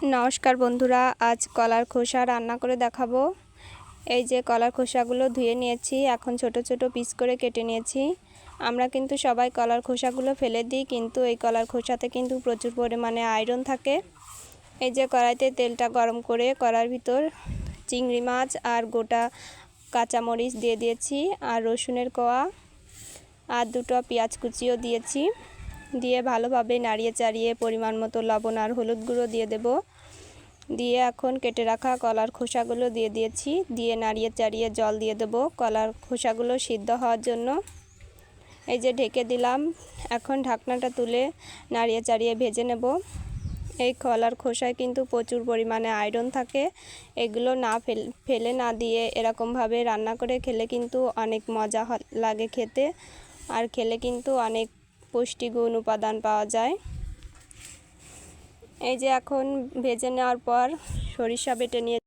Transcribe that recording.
নমস্কার বন্ধুরা, আজ কলার খোসা রান্না করে দেখাবো। এই যে কলার খোসাগুলো ধুয়ে নিয়েছি, এখন ছোট ছোট পিস করে কেটে নিয়েছি। আমরা কিন্তু সবাই কলার খোসাগুলো ফেলে দিই, কিন্তু এই কলার খোসাতে কিন্তু প্রচুর পরিমাণে আয়রন থাকে। এই যে কড়াইতে তেলটা গরম করে কড়ার ভিতর চিংড়ি মাছ আর গোটা কাঁচামরিচ দিয়ে দিয়েছি, আর রসুনের কোয়া আর দুটো পেঁয়াজ কুচিও দিয়েছি। দিয়ে ভালোভাবে নাড়িয়ে চাড়িয়ে পরিমাণ মতো লবণ আর হলুদ গুঁড়ো দিয়ে দেব। দিয়ে এখন কেটে রাখা কলার খোসাগুলো দিয়ে দিয়েছি, দিয়ে নাড়িয়ে চাড়িয়ে জল দিয়ে দেব কলার খোসাগুলো সিদ্ধ হওয়ার জন্য। এই যে ঢেকে দিলাম, এখন ঢাকনাটা তুলে নাড়িয়ে চাড়িয়ে ভেজে নেব। এই কলার খোসায় কিন্তু প্রচুর পরিমাণে আয়রন থাকে। এগুলো না ফেলে না দিয়ে এরকমভাবে রান্না করে খেলে কিন্তু অনেক মজা লাগে খেতে, আর খেলে কিন্তু অনেক পুষ্টিগুণ উপাদান পাওয়া যায়। এই যে এখন ভেজে নেওয়ার পর সরিষা বেটে নিয়ে